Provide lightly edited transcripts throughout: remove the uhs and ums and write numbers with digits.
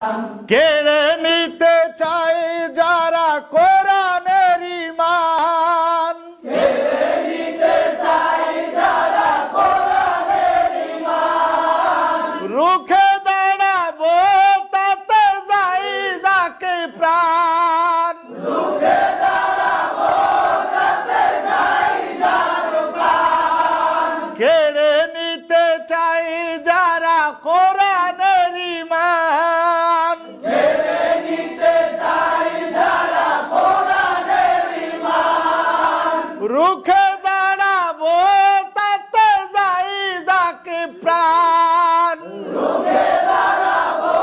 কেড়ে নিতে চায় যারা কোরআনের ঈমান, কেড়ে নিতে চায় যারা কোরআনের ঈমান, রুখে দাঁড়াবো তাতে যাই যাকে প্রাণ, রুখে দাঁড়াবো তাতে যাই যাকে প্রাণ, কেড়ে নিতে চায় যারা কোরআনের ঈমান, কেড়ে নিতে চায় যারা কোরআনের ঈমান, রুখে দাঁড়াবো তাতে যাই যাকে প্রাণ, রুখে দাঁড়াবো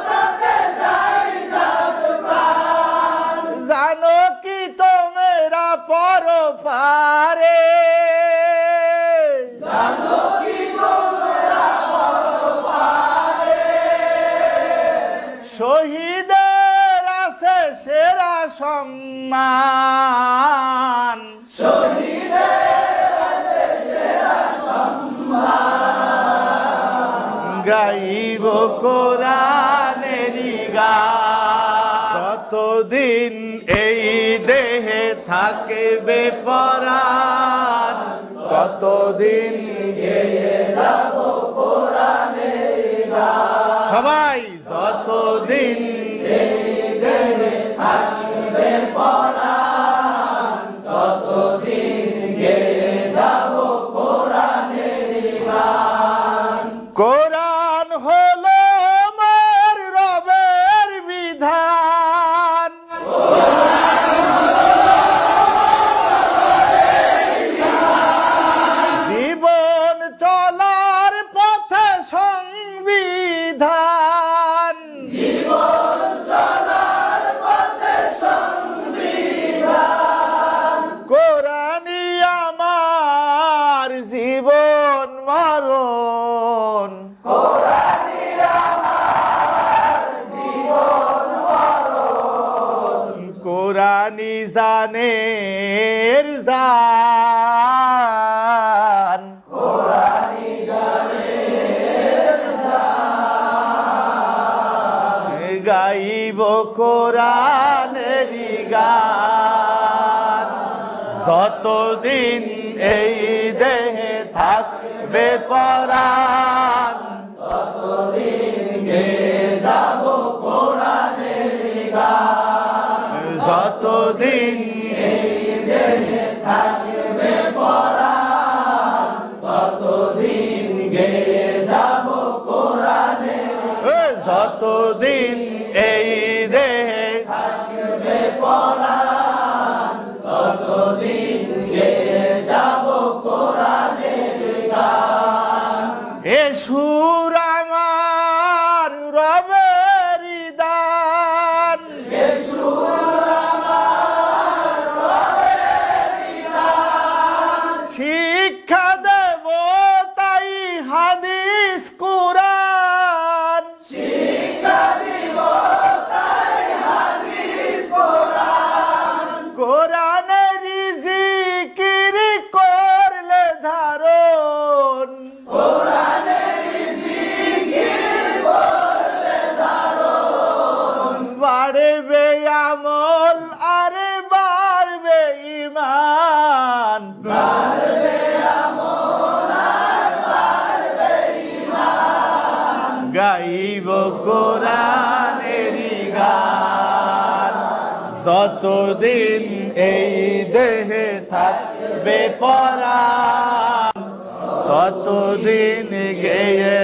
তাতে যাই যাকে প্রাণ, জানো কি তোমরা পরপারে, জানো কি তোমরা পরপারে, শহীদের আছে সেরা সম্মান, শহীদের আছে সেরা সম্মান, গাইব কোরআনেরই গান, যতদিন এই দেহে থাকবে পরাণ, ততদিন গেয়ে যাব কোরআনের গান, সবাই যতদিন এই দেহে থাকবে পরাণ, ততদিন গেয়ে যাব কোরআনের গান, কোরআন হলো আমার রবের বিধান, জীবন চলার পথে সংবিধান, জীবন চলার পথে সংবিধান, কোরআনই আমার জীবন মরণ, কোরআনই আমার জীবন মরণ, কোরআনই জানের জান, কোরআনই জানের জান, গাইব কোরআনেরই গান, যতদিন এই দেহে থাকবে পরাণ, ততদিন গেয়ে যাব কোরআনের গান, যতদিন এই দেহে থাকবে পরাণ, ততদিন গেয়ে যাব কোরআনের যতদিন এই দেহে থাকবে পরাণ, ততদিন গেয়ে যাব কোরআনের গান, এ সুর আমার রবেরই দান, এ সুর আমার রবেরই দান, শিক্ষা দেব তাই হাদিস কুরআন, শিক্ষা দিব তাই হাদিস কোরআন, কোরআনেরই জিকির করলে ধারণ, কোরআনের জিকির করলে ধারণ, বাড়বে আমল আর বাড়বে ঈমান, বাড়বে আমল আর বাড়বে ঈমান, গাইব কোরআনেরই গান, যতদিন এই দেহে থাকবে পরাণ, ততদিন গেয়ে